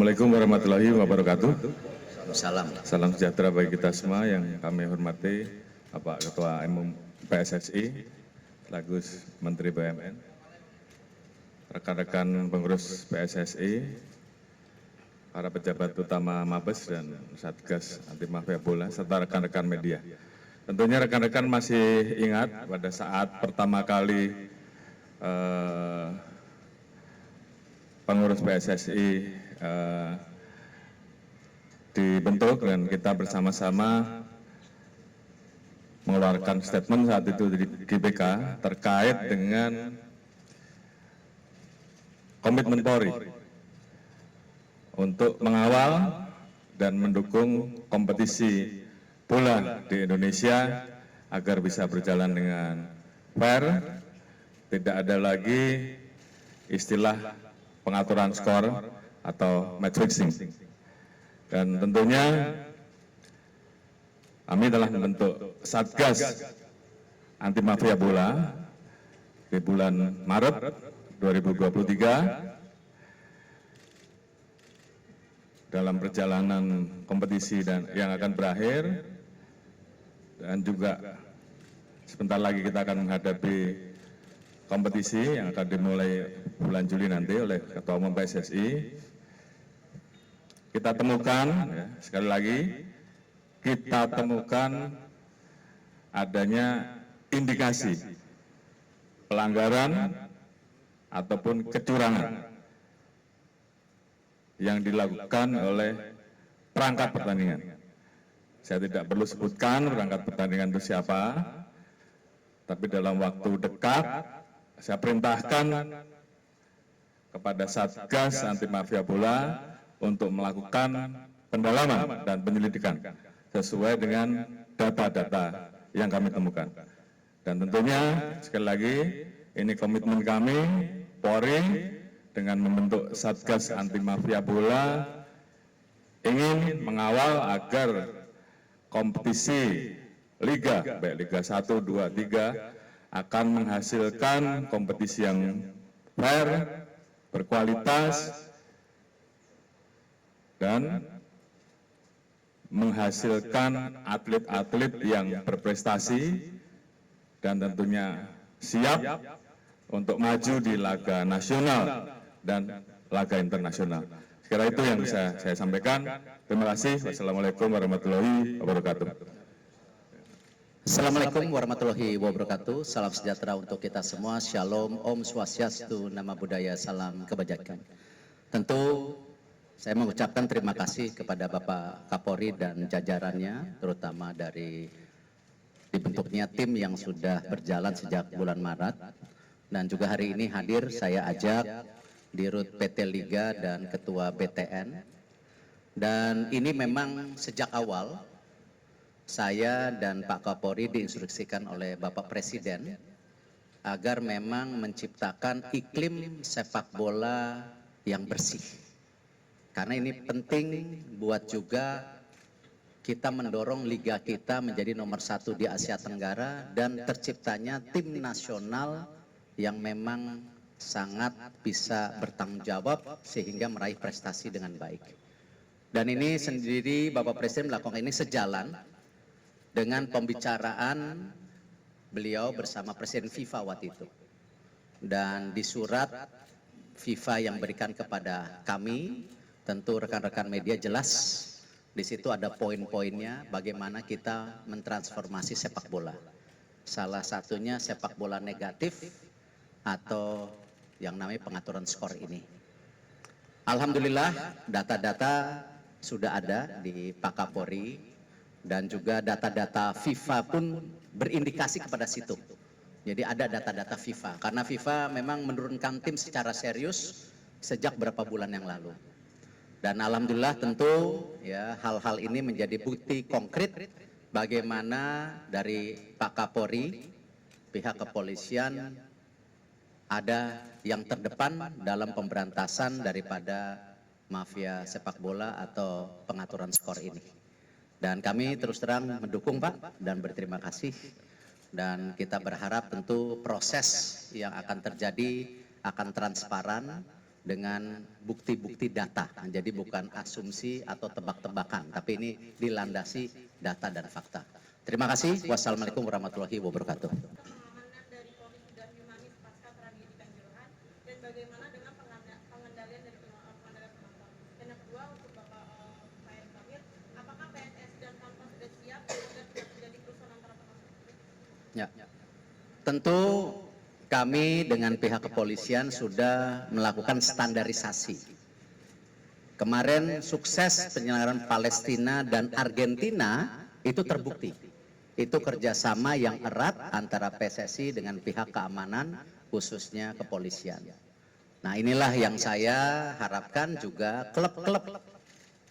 Assalamualaikum warahmatullahi wabarakatuh. Salam. Salam sejahtera bagi kita semua yang kami hormati Bapak Ketua Umum PSSI, sekaligus Menteri BUMN, rekan-rekan pengurus PSSI, para pejabat utama Mabes dan Satgas Anti Mafia Bola, serta rekan-rekan media. Tentunya rekan-rekan masih ingat pada saat pertama kali pengurus PSSI dibentuk dan kita bersama-sama mengeluarkan statement saat itu di GBK terkait dengan komitmen Polri untuk mengawal dan mendukung kompetisi bola di Indonesia agar bisa berjalan dengan fair, tidak ada lagi istilah pengaturan skor atau match fixing. Dan tentunya kami telah membentuk Satgas Anti Mafia Bola di bulan Maret 2023 dalam perjalanan kompetisi dan yang akan berakhir, dan juga sebentar lagi kita akan menghadapi kompetisi yang akan dimulai bulan Juli nanti oleh Ketua Umum PSSI. Kita temukan, ya, sekali lagi, kita temukan adanya indikasi pelanggaran ataupun kecurangan yang dilakukan oleh perangkat pertandingan. Saya tidak perlu sebutkan perangkat pertandingan itu siapa, tapi dalam waktu dekat saya perintahkan kepada Satgas Anti Mafia Bola untuk melakukan pendalaman dan penyelidikan sesuai dengan data-data yang kami temukan. Dan tentunya sekali lagi ini komitmen kami Polri dengan membentuk Satgas Anti Mafia Bola ingin mengawal agar kompetisi Liga, baik Liga 1, 2, 3 akan menghasilkan kompetisi yang fair, berkualitas, dan menghasilkan atlet-atlet yang berprestasi dan tentunya siap untuk maju di laga nasional dan laga internasional. Sekira itu yang bisa saya sampaikan. Terima kasih. Wassalamualaikum warahmatullahi wabarakatuh. Assalamualaikum warahmatullahi wabarakatuh. Salam sejahtera untuk kita semua. Shalom, Om Swastiastu, Nama Budaya, Salam Kebajikan. Tentu saya mengucapkan terima kasih kepada Bapak Kapolri dan jajarannya, terutama dari dibentuknya tim yang sudah berjalan sejak bulan Maret. Dan juga hari ini hadir saya ajak Dirut PT Liga dan Ketua BTN. Dan ini memang sejak awal saya dan Pak Kapolri diinstruksikan oleh Bapak Presiden agar memang menciptakan iklim sepak bola yang bersih. Karena ini penting buat juga kita mendorong liga kita menjadi nomor 1 di Asia Tenggara dan terciptanya tim nasional yang memang sangat bisa bertanggung jawab sehingga meraih prestasi dengan baik. Dan ini sendiri Bapak Presiden melakukan ini sejalan dengan pembicaraan beliau bersama Presiden FIFA waktu itu. Dan di surat FIFA yang berikan kepada kami, tentu rekan-rekan media jelas di situ ada poin-poinnya bagaimana kita mentransformasi sepak bola. Salah satunya sepak bola negatif atau yang namanya pengaturan skor ini. Alhamdulillah data-data sudah ada di Pak Kapolri dan juga data-data FIFA pun berindikasi kepada situ. Jadi ada data-data FIFA karena FIFA memang menurunkan tim secara serius sejak beberapa bulan yang lalu. Dan alhamdulillah tentu ya hal-hal ini menjadi bukti konkret bagaimana dari Pak Kapolri, pihak kepolisian ada yang terdepan dalam pemberantasan daripada mafia sepak bola atau pengaturan skor ini. Dan kami terus terang mendukung Pak dan berterima kasih. Dan kita berharap tentu proses yang akan terjadi akan transparan dengan bukti-bukti data. Jadi bukan asumsi atau tebak-tebakan, tapi ini dilandasi data dan fakta. Terima kasih. Wassalamualaikum warahmatullahi wabarakatuh. Pengamanan dari Polri sudah humanis pasca tragedi Kanjuruhan dan bagaimana dengan pengendalian dari pengendalian penonton. Dan yang kedua untuk Bapak Erick Thohir, apakah PSSI dan Pemkot sudah siap agar tidak terjadi kerusuhan antara penonton? Ya. Tentu kami dengan pihak kepolisian sudah melakukan standarisasi. Kemarin sukses penyelenggaraan Palestina dan Argentina itu terbukti. Itu kerjasama yang erat antara PSSI dengan pihak keamanan, khususnya kepolisian. Nah, inilah yang saya harapkan juga klub-klub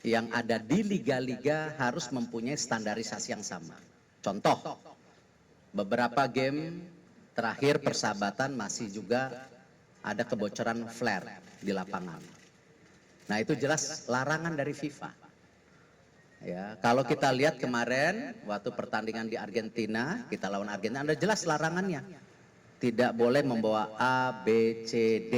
yang ada di liga-liga harus mempunyai standarisasi yang sama. Contoh, beberapa game terakhir persahabatan masih juga ada kebocoran flare di lapangan. Nah, itu jelas larangan dari FIFA. Ya, kalau kita lihat kemarin waktu pertandingan di Argentina, kita lawan Argentina, ada jelas larangannya. Tidak boleh membawa A, B, C, D.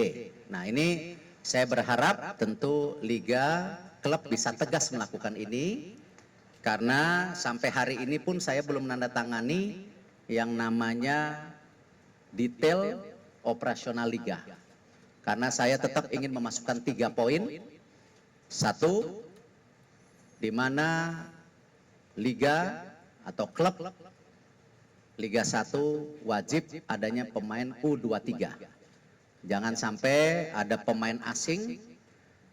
Nah, ini saya berharap tentu liga, klub bisa tegas melakukan ini, karena sampai hari ini pun saya belum menandatangani yang namanya detail operasional liga. Karena saya tetap ingin memasukkan 3 poin. 1, di mana liga atau klub Liga 1 wajib adanya pemain U23. Jangan sampai ada pemain asing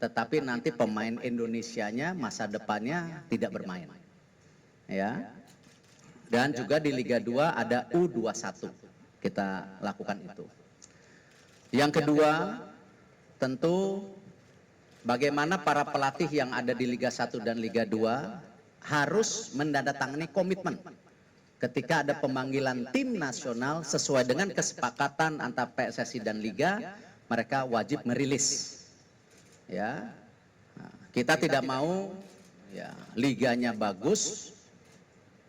tetapi nanti pemain Indonesianya masa depannya tidak bermain. Ya. Dan juga di Liga 2 ada U21. Kita lakukan itu. Yang kedua, tentu bagaimana para pelatih yang ada di Liga 1 dan Liga 2 harus menandatangani komitmen ketika ada pemanggilan tim nasional sesuai dengan kesepakatan antara PSSI dan Liga, mereka wajib merilis. Ya, nah, kita tidak mau ya, liganya bagus,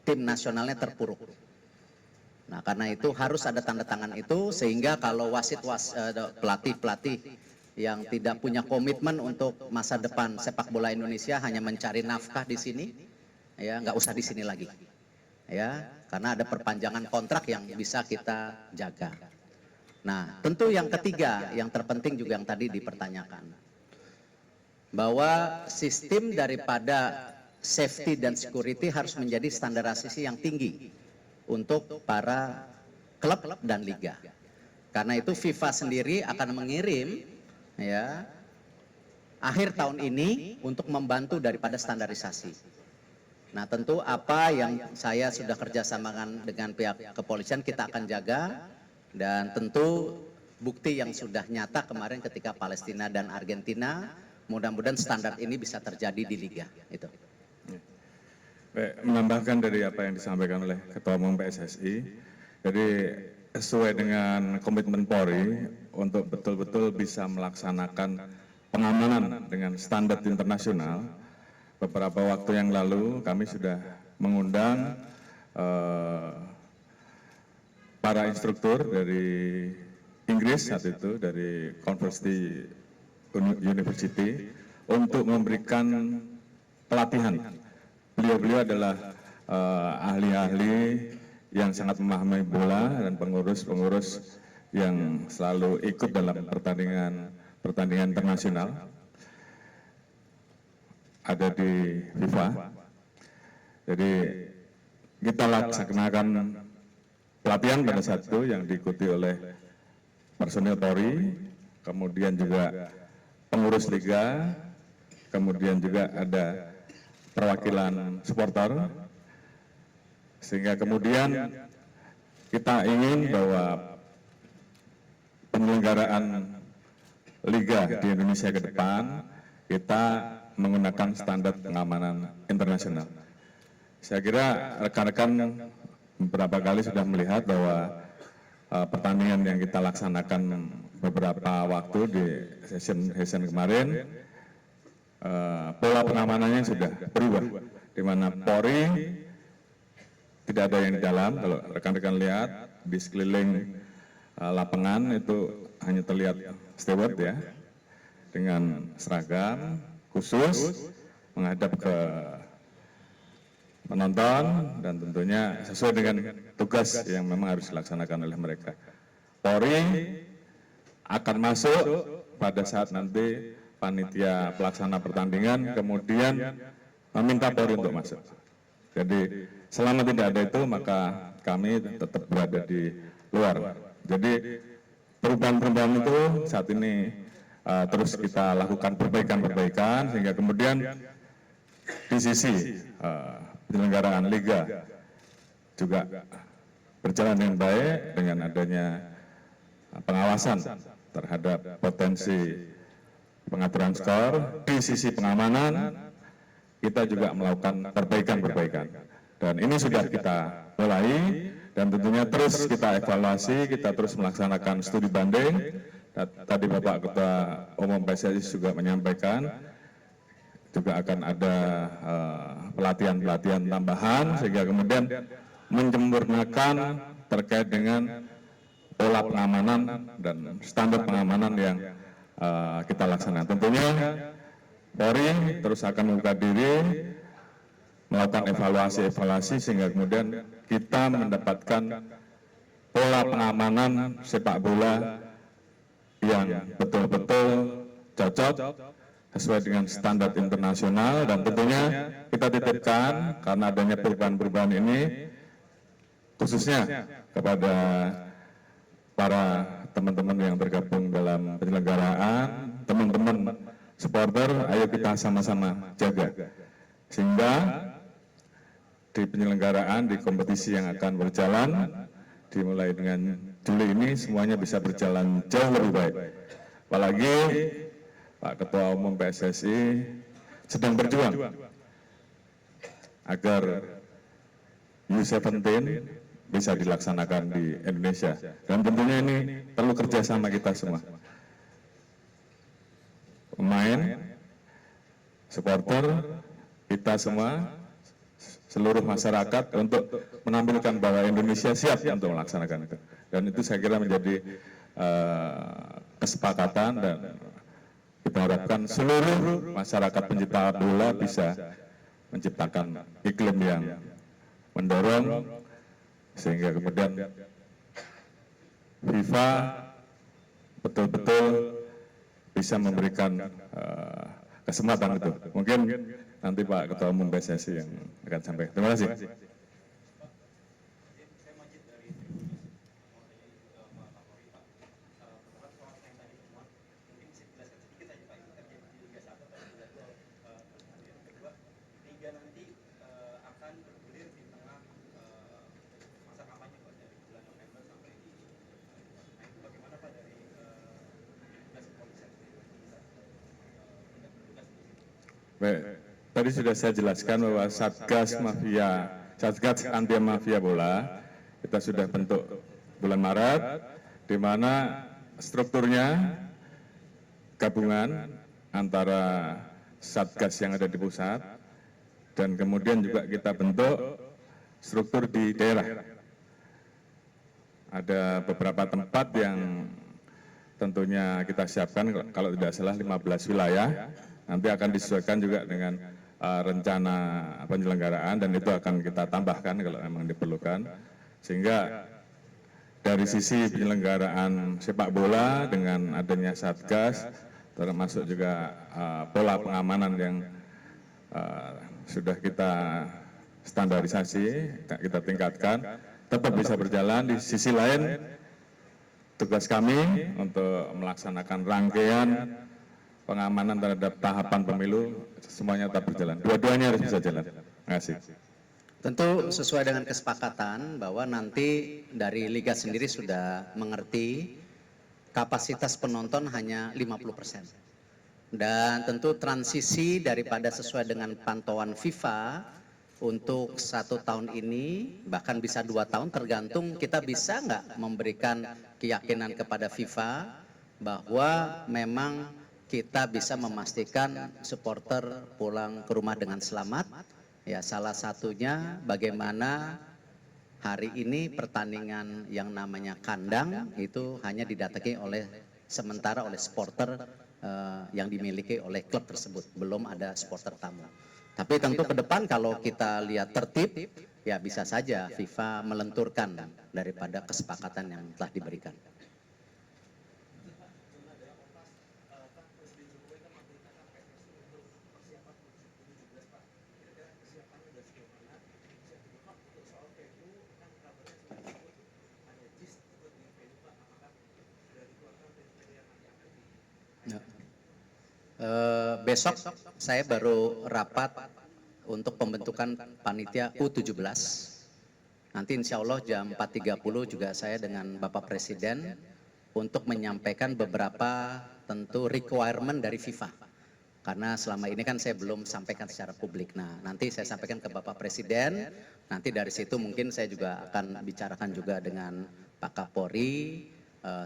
tim nasionalnya terpuruk. Nah, karena itu harus ada tanda tangan itu sehingga kalau pelatih-pelatih yang tidak punya komitmen untuk masa depan sepak bola Indonesia hanya mencari nafkah di sini, ya nggak usah di sini lagi, ya karena ada perpanjangan kontrak yang bisa kita jaga. Nah, tentu yang ketiga, yang terpenting juga yang tadi dipertanyakan, bahwa sistem daripada safety dan security harus menjadi standarisasi yang tinggi untuk para klub dan liga. Karena itu FIFA sendiri akan mengirim ya akhir tahun ini untuk membantu daripada standarisasi. Nah, tentu apa yang saya sudah kerjasamakan dengan pihak kepolisian kita akan jaga, dan tentu bukti yang sudah nyata kemarin ketika Palestina dan Argentina, mudah-mudahan standar ini bisa terjadi di liga. Itu. Baik, menambahkan dari apa yang disampaikan oleh Ketua Umum PSSI, jadi sesuai dengan komitmen Polri untuk betul-betul bisa melaksanakan pengamanan dengan standar internasional. Beberapa waktu yang lalu kami sudah mengundang para instruktur dari Inggris saat itu, dari University untuk memberikan pelatihan. Beliau-beliau adalah ahli-ahli yang sangat memahami bola dan pengurus-pengurus yang selalu ikut dalam pertandingan internasional ada di FIFA. Jadi kita laksanakan pelatihan pada saat itu yang diikuti oleh personil Polri, kemudian juga pengurus liga, kemudian juga ada perwakilan supporter, sehingga kemudian kita ingin bahwa penyelenggaraan liga di Indonesia ke depan kita menggunakan standar pengamanan internasional. Saya kira rekan-rekan beberapa kali sudah melihat bahwa pertandingan yang kita laksanakan beberapa waktu di session kemarin, pola pengamanannya sudah berubah, di mana Polri tidak ada yang di dalam. Kalau rekan-rekan lihat di sekeliling lapangan itu hanya terlihat steward ya, dengan seragam khusus menghadap ke penonton dan tentunya sesuai dengan tugas yang memang harus dilaksanakan oleh mereka. Polri akan masuk pada saat nanti panitia pelaksana pertandingan kemudian meminta Polri untuk masuk. Jadi selama tidak ada itu maka kami tetap berada di luar. Jadi perubahan-perubahan itu saat ini terus kita lakukan perbaikan-perbaikan sehingga kemudian di sisi penyelenggaraan liga juga berjalan dengan baik dengan adanya pengawasan terhadap potensi pengaturan skor. Di sisi pengamanan kita juga melakukan perbaikan-perbaikan dan ini sudah kita mulai dan tentunya terus kita evaluasi, kita terus melaksanakan studi banding. Tadi Bapak Ketua Umum PSSI juga menyampaikan juga akan ada pelatihan-pelatihan tambahan sehingga kemudian menyempurnakan terkait dengan pola pengamanan dan standar pengamanan yang kita laksanakan. Tentunya Polri terus akan membuka diri, melakukan evaluasi-evaluasi sehingga kemudian kita mendapatkan pola pengamanan sepak bola yang betul-betul cocok sesuai dengan standar internasional dan tentunya kita titipkan karena adanya perubahan-perubahan ini khususnya kepada para teman-teman yang tergabung dalam penyelenggaraan, teman-teman supporter, ayo kita sama-sama jaga sehingga di penyelenggaraan di kompetisi yang akan berjalan dimulai dengan Juli ini semuanya bisa berjalan jauh lebih baik. Apalagi Pak Ketua Umum PSSI sedang berjuang agar U17 bisa dilaksanakan di Indonesia dan tentunya ini perlu kerjasama kita semua, pemain, supporter, kita semua, seluruh masyarakat untuk menampilkan bahwa Indonesia siap untuk melaksanakan itu dan itu saya kira menjadi kesepakatan dan kita harapkan seluruh masyarakat pencinta bola bisa menciptakan iklim yang mendorong sehingga kemudian FIFA betul-betul bisa memberikan kesempatan itu. Mungkin nanti Pak Ketua Umum PSSI yang akan sampaikan. Terima kasih. Baik, tadi sudah saya jelaskan bahwa Satgas Anti Mafia Bola kita sudah bentuk bulan Maret, di mana strukturnya gabungan antara Satgas yang ada di pusat dan kemudian juga kita bentuk struktur di daerah. Ada beberapa tempat yang tentunya kita siapkan kalau tidak salah 15 wilayah. Nanti akan disesuaikan juga dengan rencana penyelenggaraan dan itu akan kita tambahkan kalau memang diperlukan. Sehingga dari sisi penyelenggaraan sepak bola dengan adanya Satgas, termasuk juga pola pengamanan yang sudah kita standarisasi, kita tingkatkan, tetap bisa berjalan. Di sisi lain, tugas kami untuk melaksanakan rangkaian pengamanan terhadap tahapan pemilu semuanya tetap berjalan. Dua-duanya harus bisa jalan. Terima kasih. Tentu sesuai dengan kesepakatan bahwa nanti dari Liga sendiri sudah mengerti kapasitas penonton hanya 50%. Dan tentu transisi daripada sesuai dengan pantauan FIFA untuk 1 tahun ini bahkan bisa 2 tahun tergantung kita bisa nggak memberikan keyakinan kepada FIFA bahwa memang kita bisa memastikan supporter pulang ke rumah dengan selamat. Ya, salah satunya bagaimana hari ini pertandingan yang namanya kandang itu hanya didatangi oleh sementara oleh supporter yang dimiliki oleh klub tersebut, belum ada supporter tamu. Tapi tentu ke depan kalau kita lihat tertib, ya bisa saja FIFA melenturkan daripada kesepakatan yang telah diberikan. Besok saya baru rapat untuk pembentukan panitia U17. Nanti insya Allah jam 4.30 juga saya dengan Bapak Presiden untuk menyampaikan beberapa tentu requirement dari FIFA. Karena selama ini kan saya belum sampaikan secara publik. Nah, nanti saya sampaikan ke Bapak Presiden, nanti dari situ mungkin saya juga akan bicarakan juga dengan Pak Kapolri,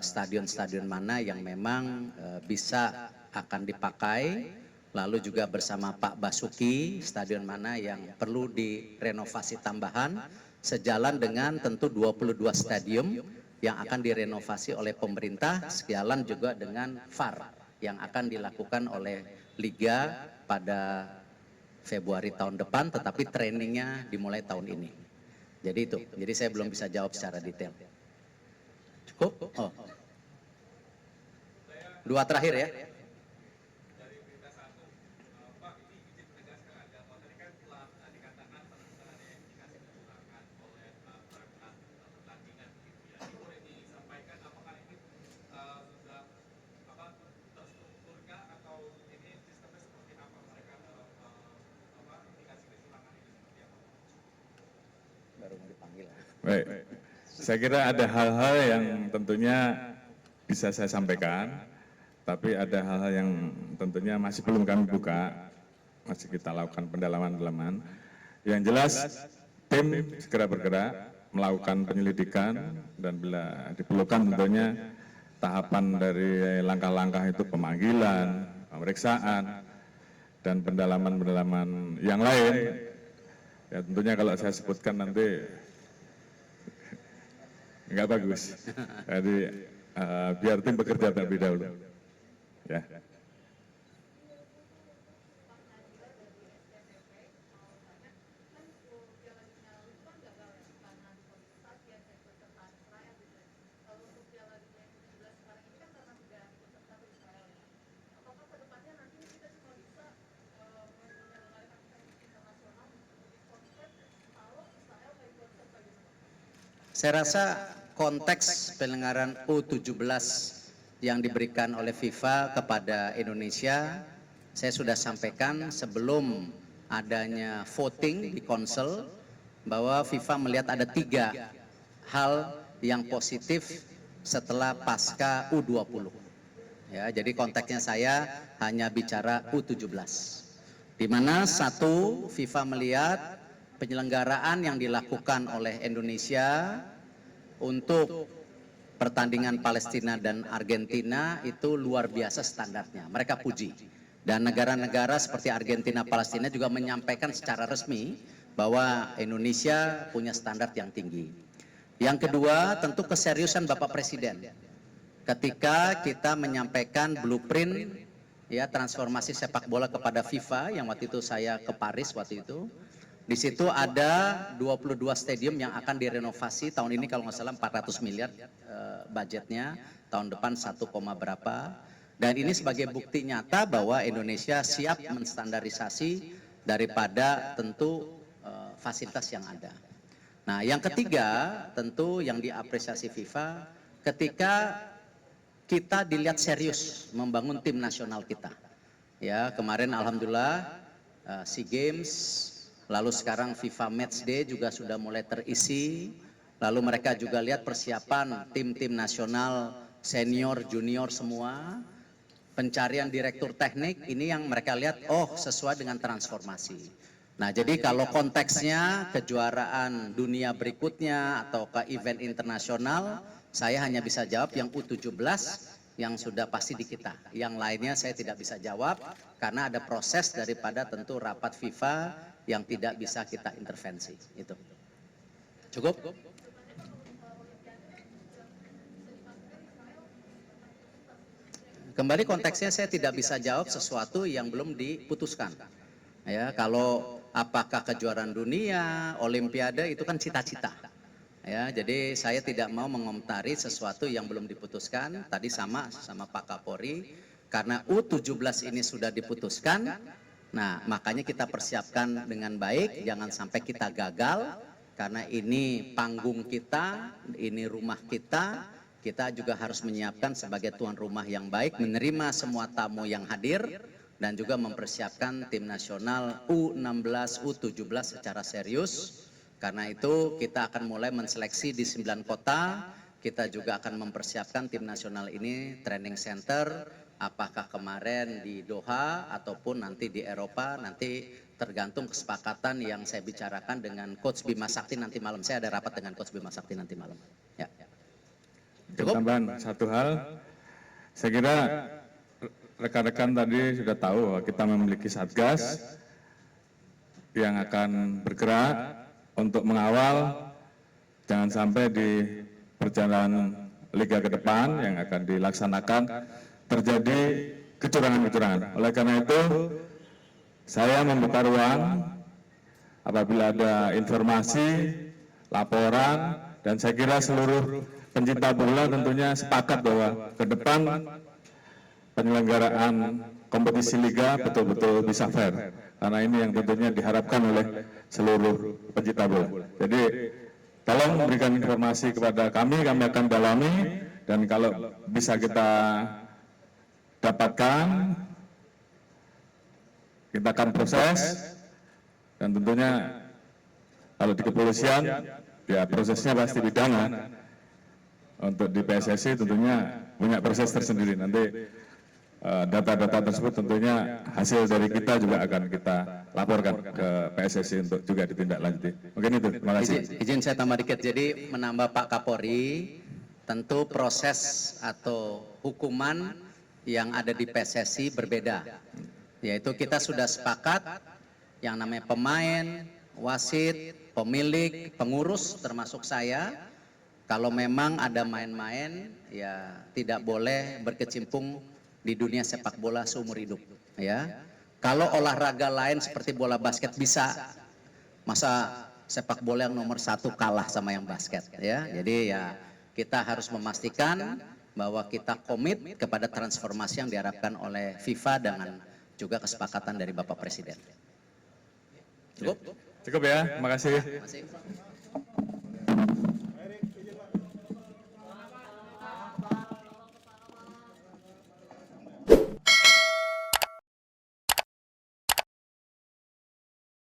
stadion-stadion mana yang memang bisa akan dipakai, lalu juga bersama Pak Basuki, stadion mana yang perlu direnovasi tambahan, sejalan dengan tentu 22 stadium yang akan direnovasi oleh pemerintah, sejalan juga dengan VAR yang akan dilakukan oleh Liga pada Februari tahun depan, tetapi trainingnya dimulai tahun ini. Jadi itu, jadi saya belum bisa jawab secara detail. Cukup? Oh. Dua terakhir ya. Baik, saya kira ada hal-hal yang tentunya bisa saya sampaikan, tapi ada hal-hal yang tentunya masih belum kami buka, masih kita lakukan pendalaman-pendalaman. Yang jelas, tim segera bergerak, melakukan penyelidikan, dan bila diperlukan tentunya tahapan dari langkah-langkah itu pemanggilan, pemeriksaan, dan pendalaman-pendalaman yang lain. Ya tentunya kalau saya sebutkan nanti enggak bagus. Jadi biar tim bekerja terlebih dahulu. Ya. Saya rasa konteks penyelenggaraan U17 yang diberikan oleh FIFA kepada Indonesia, saya sudah sampaikan sebelum adanya voting di Konsel, bahwa FIFA melihat ada 3 hal yang positif setelah pasca U20. Ya, jadi konteksnya saya hanya bicara U17. Di mana satu, FIFA melihat penyelenggaraan yang dilakukan oleh Indonesia untuk pertandingan Palestina dan Argentina itu luar biasa standarnya. Mereka puji. Dan negara-negara seperti Argentina, Palestina juga menyampaikan secara resmi bahwa Indonesia punya standar yang tinggi. Yang kedua, tentu keseriusan Bapak Presiden. Ketika kita menyampaikan blueprint ya transformasi sepak bola kepada FIFA, yang waktu itu saya ke Paris waktu itu, di situ ada 22 stadium yang akan direnovasi tahun ini, kalau nggak salah 400 miliar budgetnya, tahun depan 1, berapa. Dan ini sebagai bukti nyata bahwa Indonesia siap menstandarisasi daripada tentu fasilitas yang ada. Nah, yang ketiga tentu yang diapresiasi FIFA ketika kita dilihat serius membangun tim nasional kita. Ya, kemarin alhamdulillah SEA Games, lalu sekarang FIFA Matchday juga sudah mulai terisi. Lalu mereka juga lihat persiapan tim-tim nasional senior, junior semua. Pencarian direktur teknik ini yang mereka lihat, oh sesuai dengan transformasi. Nah, jadi kalau konteksnya kejuaraan dunia berikutnya atau ke event internasional, saya hanya bisa jawab yang U17 yang sudah pasti di kita. Yang lainnya saya tidak bisa jawab karena ada proses daripada tentu rapat FIFA yang tidak bisa kita intervensi. Itu. Cukup? Kembali konteksnya saya tidak bisa jawab sesuatu yang belum diputuskan. Ya, kalau apakah kejuaraan dunia, olimpiade itu kan cita-cita. Ya, jadi saya tidak mau mengomentari sesuatu yang belum diputuskan. Tadi sama Pak Kapolri, karena U17 ini sudah diputuskan. Nah, makanya kita persiapkan dengan baik, jangan sampai kita gagal, karena ini panggung kita, ini rumah kita. Kita juga harus menyiapkan sebagai tuan rumah yang baik, menerima semua tamu yang hadir, dan juga mempersiapkan tim nasional U16, U17 secara serius. Karena itu kita akan mulai menseleksi di 9 kota, kita juga akan mempersiapkan tim nasional ini training center, apakah kemarin di Doha ataupun nanti di Eropa, nanti tergantung kesepakatan yang saya bicarakan dengan Coach Bima Sakti nanti malam. Saya ada rapat dengan Coach Bima Sakti nanti malam. Ya. Cukup? Tambahan satu hal, saya kira rekan-rekan tadi sudah tahu bahwa kita memiliki satgas yang akan bergerak untuk mengawal jangan sampai di perjalanan liga ke depan yang akan dilaksanakan terjadi kecurangan-kecurangan. Oleh karena itu, saya membuka ruang apabila ada informasi, laporan, dan saya kira seluruh pencinta bola tentunya sepakat bahwa ke depan penyelenggaraan kompetisi liga betul-betul bisa fair. Karena ini yang tentunya diharapkan oleh seluruh pencinta bola. Jadi tolong memberikan informasi kepada kami akan dalami, dan kalau bisa kita dapatkan, kita akan proses, dan tentunya kalau di kepolisian, ya prosesnya pasti pidana. Untuk di PSSI tentunya punya proses tersendiri. Nanti data-data tersebut tentunya hasil dari kita juga akan kita laporkan ke PSSI untuk juga ditindaklanjuti. Mungkin itu, terima kasih. Izin saya tambah dikit, jadi menambah Pak Kapolri, tentu proses atau hukuman yang ada di PSSI berbeda. Yaitu kita sudah sepakat yang namanya pemain, wasit, pemilik, pengurus termasuk saya, kalau memang ada main-main, ya tidak boleh berkecimpung di dunia sepak bola seumur hidup. Ya, kalau olahraga lain seperti bola basket bisa, masa sepak bola yang nomor 1 kalah sama yang basket. Ya, jadi ya kita harus memastikan bahwa kita komit kepada transformasi yang diharapkan oleh FIFA dengan juga kesepakatan dari Bapak Presiden. Cukup? Cukup ya, terima kasih. Masih?